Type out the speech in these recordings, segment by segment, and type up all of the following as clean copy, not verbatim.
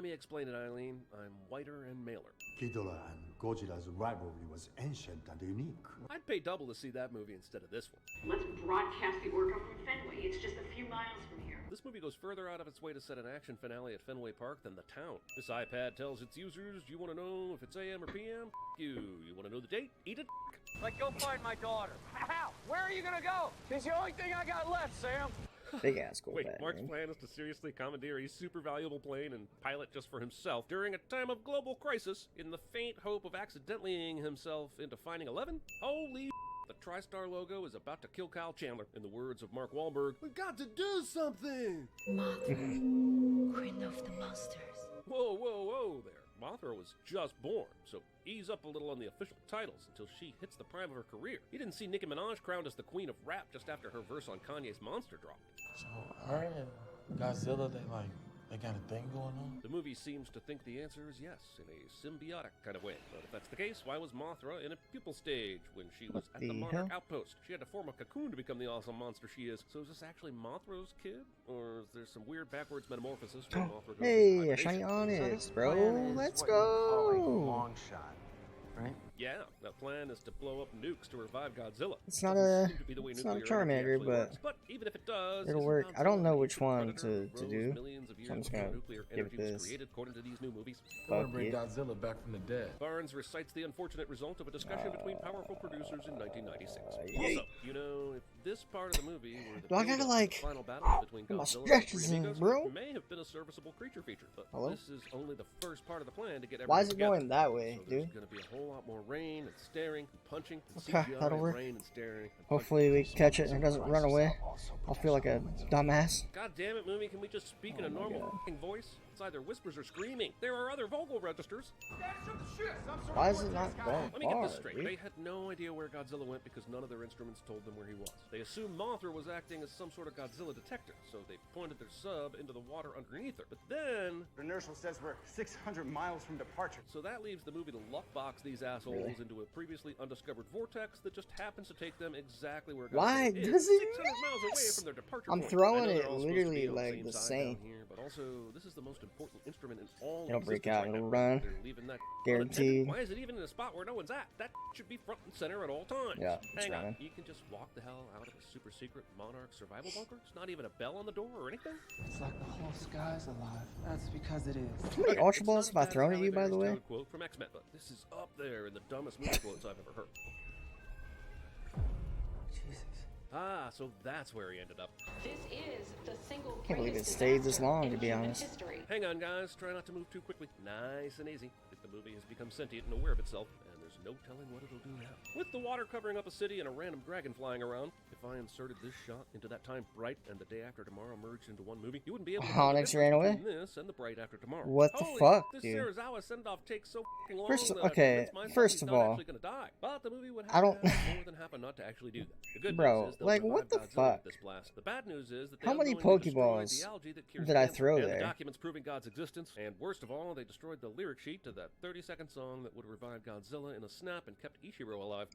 let me explain it, Eileen. I'm whiter and maler. Ghidorah and Godzilla's rivalry was ancient and unique. I'd pay double to see that movie instead of this one. Let's broadcast the orca from Fenway. It's just a few miles from here. This movie goes further out of its way to set an action finale at Fenway Park than the town. This iPad tells its users, you want to know if it's AM or PM? You want to know the date? Eat it. Like, go find my daughter. How? Where are you gonna go? It's the only thing I got left, Sam. Big ass gold Wait, bag, Mark's man. plan is to seriously commandeer a super valuable plane and pilot just for himself during a time of global crisis in the faint hope of accidentally-ing himself into finding 11? Holy the TriStar logo is about to kill Kyle Chandler. In the words of Mark Wahlberg, we got to do something! Mothra, queen of the monsters. Whoa, whoa, whoa there. Mothra was just born, so ease up a little on the official titles until she hits the prime of her career. You didn't see Nicki Minaj crowned as the queen of rap just after her verse on Kanye's Monster dropped. So her and Godzilla, they got a thing going on? The movie seems to think the answer is yes, in a symbiotic kind of way. But if that's the case, why was Mothra in a pupal stage when she was at the Monarch Outpost? She had to form a cocoon to become the awesome monster she is. So is this actually Mothra's kid? Or is there some weird backwards metamorphosis where Mothra goes Hey, a shiny Onix, bro. Let's go. Long shot, right? Yeah, the plan is to blow up nukes to revive Godzilla. It's not Doesn't a, seem to be the way it's not a nuclear energy Charmander, actually but works. But even if it does, it'll isn't work. I don't Godzilla know the which ancient one predator to rose do. millions of years So I'm just before gonna nuclear give energy was this. created, according to these new movies. I want Fuck to bring it. Godzilla back from the dead. Barnes recites the unfortunate result of a discussion between powerful producers in 1996. Yay. Also, you know, if this part of the movie were the Do I gotta, build-up to like, the final battle between put my Godzilla and stretches Three in, Amigos, bro? it may have been a serviceable creature feature, but Hello? this is only the first part of the plan to get everything Why is it together. going that way, So there's dude? going to be a whole lot more rain and staring and punching and Okay, CGI that'll and work. rain and staring and Hopefully we catch it and it doesn't run away. I'll feel like a dumbass. God damn it, movie, can we just speak in a normal f***ing voice? It's either whispers or screaming. There are other vocal registers. Why is it not going Let me get far, this straight. dude? They had no idea where Godzilla went because none of their instruments told them where he was. They assumed Mothra was acting as some sort of Godzilla detector, so they pointed their sub into the water underneath her. But then... Inertial says we're 600 miles from departure. So that leaves the movie to luckbox these assholes into a previously undiscovered vortex that just happens to take them exactly where Godzilla Why is, does it 600 miles away miss? from their departure I'm point. throwing I know it they're all supposed to literally be on like the side same. down here, but also, this is the most important instrument in all It'll break existence out, right it'll now. run. They're leaving that Guaranteed. unattended. Why is it even in a spot where no one's at? That should be front and center at all times. Yeah, it's Hang on, running. you can just walk the hell out of a super secret Monarch survival bunker? It's not even a bell on the door or anything? It's like the whole sky's alive. That's because it is. How many Ultra It's Balls not have I as thrown bad at as you, by Halle the way? Berry's quote from X-Men, but this is up there in the dumbest movie quotes I've ever heard. Jesus. Ah, so that's where he ended up. This is the single Can't believe it greatest stayed this disaster long, in to be human honest. history. Hang on, guys. Try not to move too quickly. Nice and easy. If the movie has become sentient and aware of itself, and there's no telling what it'll do now. With the water covering up a city and a random dragon flying around, if I inserted this shot into that time Bright and the Day After Tomorrow merged into one movie, you wouldn't be able to tell the Onix ran difference away? between this and the Bright After Tomorrow. What the Holy, fuck, this dude? Serizawa send-off takes so f***ing long First- that I okay, convinced myself first he's of not all, actually gonna die. But the movie would have I don't- to have more than half a nut to actually do that. The good Bro, news is they'll like, revive what the Godzilla fuck? with this blast. The bad news is that they How many unknowingly destroyed Pokeballs the algae that cures did I cancer, throw and there? the documents proving God's existence, and worst of all, they destroyed the lyric sheet to that 30-second song that would revive Godzilla in a snap and kept Ichiro alive.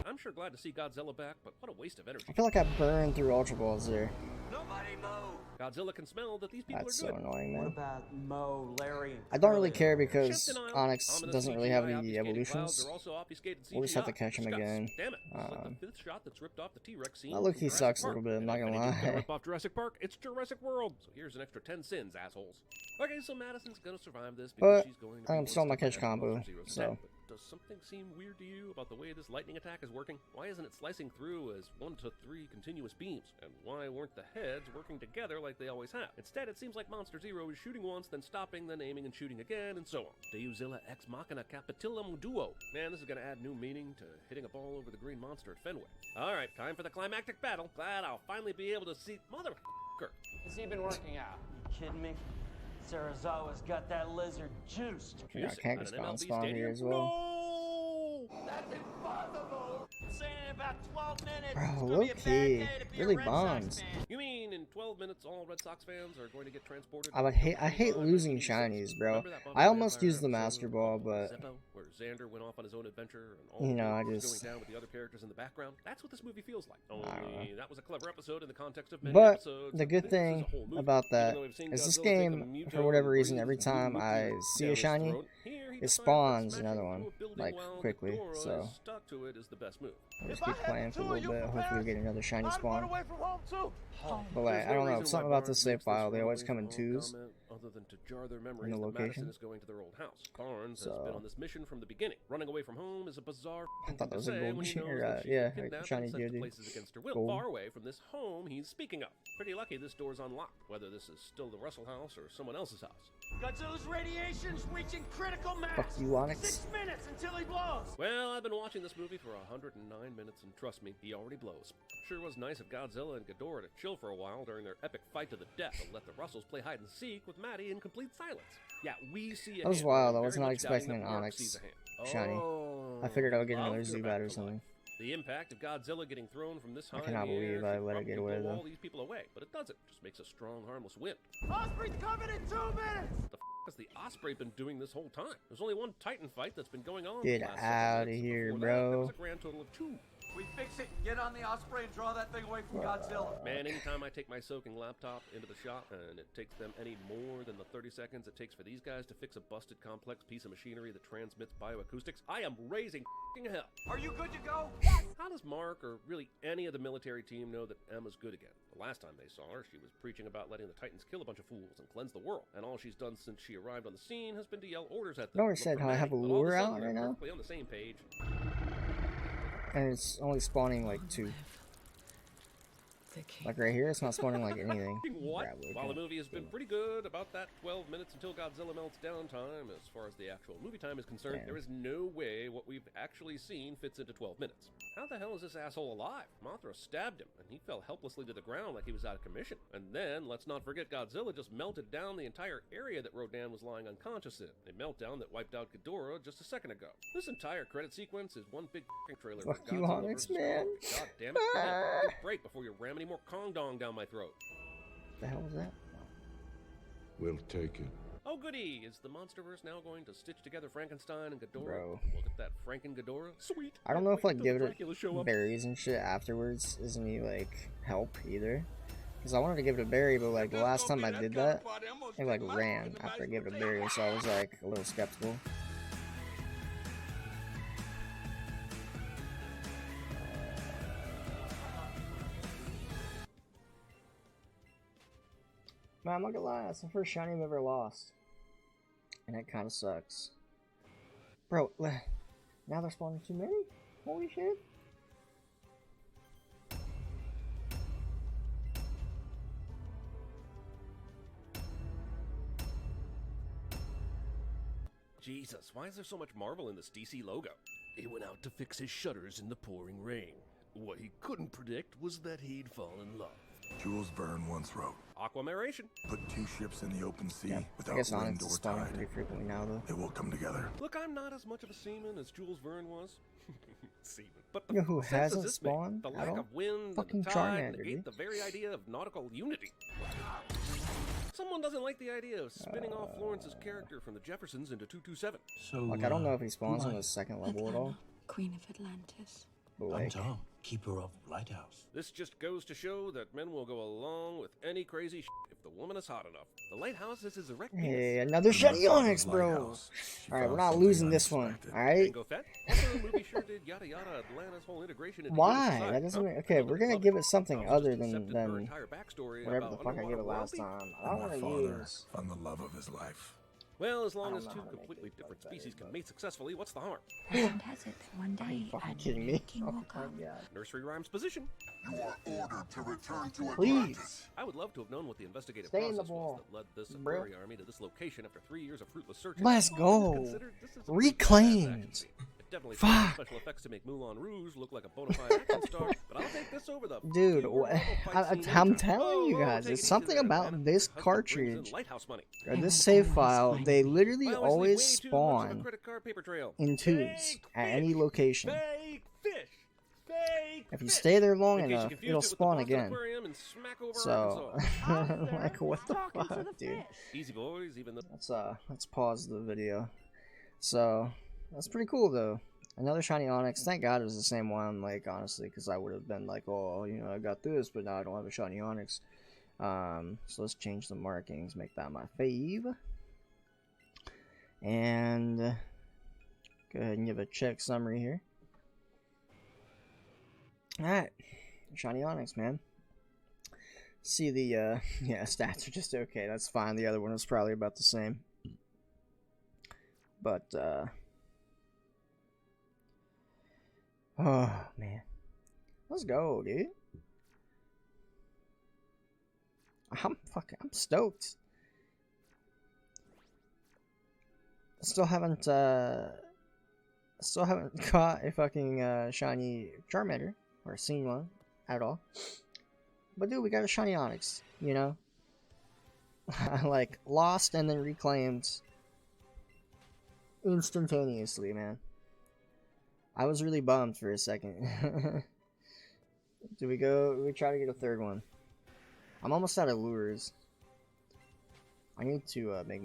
I'm sure glad to see Godzilla back, but what a waste of energy. I feel like I burned through Ultra Balls there. Nobody move. Godzilla can smell that these people That's are so good. annoying, What man. about Mo, Larry, and I don't really Curly? care because Shift denial, Onix ominous doesn't really CGI, have any obfuscating evolutions. clouds are also obfuscated We'll just have to CGI. catch him Discuss. again. Damn it. This is like the fifth shot that's ripped off the T-Rex scene. That look, from he Jurassic sucks a Park. little bit, I'm not And gonna if anything's lie. rip off Jurassic Park, it's Jurassic World. So here's an extra 10 sins, assholes. Okay, so Madison's gonna survive this because But she's going to be I'm one still on my step catch ahead of combo, Monster Zero's so. attack. But does something seem weird to you about the way this lightning attack is working? Why isn't it slicing through as 1 to 3 continuous beams? And why weren't the heads working together like they always have? Instead, it seems like Monster Zero is shooting once, then stopping, then aiming and shooting again, and so on. Deuzilla ex machina capitulum duo. Man, this is gonna add new meaning to hitting a ball over the green monster at Fenway. Alright, time for the climactic battle. Glad I'll finally be able to see motherfucker. Has he been working out? You kidding me? Serizawa's got that lizard juiced. Yeah, I can't At an just MLB spawn here stadium? as well. No! That's impossible. Saying in about 12 minutes. Bro, It's gonna low be a bad key. day to be a Really Red Sox bonds. fan. You mean in 12 minutes? minutes, all Red Sox fans are going to get transported. I hate losing shinies, bro. I almost used the Master Ball, but Zeppo, where Xander went off on his own adventure, and all you know, I was just. going down with the other characters in the background. That's what this movie feels like. Only that was a clever episode in the context of many But episodes. the good This is thing a whole movie. about that Even though we've seen is this Godzilla take a game, Muto for whatever and reason, breathe every his time blue I liquid see down a his shiny, throat. Here, he it decides that spawns smashing another through one, a building like, while quickly, Ghidorah so is stuck to it is the best move. I'll just keep playing for a little bit. Hopefully, we get another shiny I'd run spawn. away from home too. But like, I don't know, something about this save file, they always come in twos. Other than to jar their memories in the that location. Madison is going to their old house. Barnes has So- been on this mission from the beginning. Running away from home is a bizarre I thing thought that to was a say gold when he shiny, knows that she's yeah, been kidnapped shiny and sent to geode. places against her will, Gold. far away from this home he's speaking of. Pretty lucky this door's unlocked, whether this is still the Russell house or someone else's house. Godzilla's radiation's reaching critical max. Fuck you, Onix. 6 minutes until he blows. Well, I've been watching this movie for 109 minutes, and trust me, he already blows. Sure was nice of Godzilla and Ghidorah to chill for a while during their epic fight to the death and let the Russells play hide and seek with Maddie in complete silence. Yeah, we see a That was hand, wild. but I was very not much doubting expecting that an Mark Onix sees a hand. shiny. Oh, I figured I would get I'll another go Zubat back or to something. life. The impact of Godzilla getting thrown from this high cannot in the believe air I should let it get probably away, blow though. all these people away, but it doesn't. Just makes a strong, harmless wind. Osprey's coming in 2 minutes. What the f has the Osprey been doing this whole time? There's only one Titan fight that's been going on. Get the last outta 7 minutes. here, Before that, there bro. was a grand total of 2. We fix it. Get on the Osprey and draw that thing away from Godzilla. Man, anytime I take my soaking laptop into the shop and it takes them any more than the 30 seconds it takes for these guys to fix a busted complex piece of machinery that transmits bioacoustics, I am raising f***ing hell. Are you good to go? How does Mark or really any of the military team know that Emma's good again? The last time they saw her, she was preaching about letting the Titans kill a bunch of fools and cleanse the world. And all she's done since she arrived on the scene has been to yell orders at them. You already Look said for how I Maddie, have a but all of lure sudden out they're right now? perfectly on the same page. And it's only spawning like 2. The king. Like right here, it's not spawning like anything. What? Grab it, While the okay. movie has been pretty good about that 12 minutes until Godzilla melts down time, as far as the actual movie time is concerned, Damn. there is no way what we've actually seen fits into 12 minutes. How the hell is this asshole alive? Mothra stabbed him, and he fell helplessly to the ground like he was out of commission. And then, let's not forget Godzilla just melted down the entire area that Rodan was lying unconscious in. A meltdown that wiped out Ghidorah just a second ago. This entire credit sequence is one big f***ing trailer for Fuck you, Godzilla Onix, versus man. Kong. God damn it. Give me a fucking break before you ram any more Kong Dong down my throat. What the hell was that? We'll take it. Oh goody! Is the Monsterverse now going to stitch together Frankenstein and Ghidorah? Bro. We'll get that Franken Ghidorah. Sweet! I don't know if like Wait till giving Dracula show it up. berries and shit afterwards is any like help either. Because I wanted to give it a berry, but like the last time I did that, it like ran after I gave it a berry, so I was like a little skeptical. Man, I'm not gonna lie, that's the first shiny I've ever lost. And it kinda sucks. Bro, now they're spawning too many? Holy shit. Jesus, why is there so much Marvel in this DC logo? He went out to fix his shutters in the pouring rain. What he couldn't predict was that he'd fall in love. Jules Verne once wrote, Aquamaration. put 2 ships in the open sea Yeah, I without guess wind Onix or is spawning tide. pretty frequently now though. They will come together. Look, I'm not as much of a seaman as Jules Verne was. Seaman. But You know who sense does hasn't this make? spawned The at lack all? of wind Fucking and the tide Charmander, negate dude. the very idea of nautical unity. Someone doesn't like the idea of spinning off Florence's character from the Jeffersons into 227. So, Like I don't know if he spawns who on are the second level at all. Atlanta, Queen of Atlantis. But I'm like, Tom, keeper of lighthouse. This just goes to show that men will go along with any crazy if the woman is hot enough. The lighthouse is his erect penis. hey, another shiny Onix, bro. Alright, we're not losing this one. Alright? Tango Fett. Also, the movie sure did yada yada Atlanta's whole integration into Why? human society, That doesn't huh? make, okay, we're gonna give it something Tom's other just than accepted her entire backstory whatever the about fuck I gave it underwater last worldly. time. I don't My wanna father use. found the love of his life. Well, as long I as don't know two how to make completely it different better, species can but- mate successfully, what's the harm? Legend has it that one Are you day fucking a kidding me? king Oh will my come. god. Nursery rhymes position. You are ordered to return to Please. I would love to have known what the investigative Stay in the process ball, was that led this bro. Aquari army to this location after 3 years of fruitless searching. Let's All go. things considered, this is a Reclaimed. pretty badass action scene. It definitely takes Fuck. special effects to make Moulin Rouge look like a bona fide action star, but I'll take this over the Dude, fewer Marvel fight scene I'm anytime. telling you Whoa, guys, take it's it easy something there, about man. this Husband brings in cartridge, lighthouse money. or this save file, they literally I always leave way too much of a spawn credit card paper trail. in twos Fake at fish. any location. Fake fish. If you stay there long In case you enough, confused it'll it with the spawn Boston again. Aquarium in Smackover, So, Arkansas. like, what the fuck, dude? Easy boys, even though Let's pause the video. So, that's pretty cool though. Another shiny Onix. Thank God it was the same one, like, honestly, because I would have been like, oh, you know, I got this, but now I don't have a shiny Onix. So let's change the markings, make that my fave. And go ahead and give a check summary here. Alright, shiny Onix, man. See the, yeah, stats are just okay, that's fine. The other one was probably about the same. But, oh, man. Let's go, dude. I'm stoked. Still haven't caught a fucking, shiny Charmander. Or seen one at all. But dude, we got a shiny Onix, you know? Like, lost and then reclaimed instantaneously, man. I was really bummed for a second. Do we try to get a third one? I'm almost out of lures. I need to make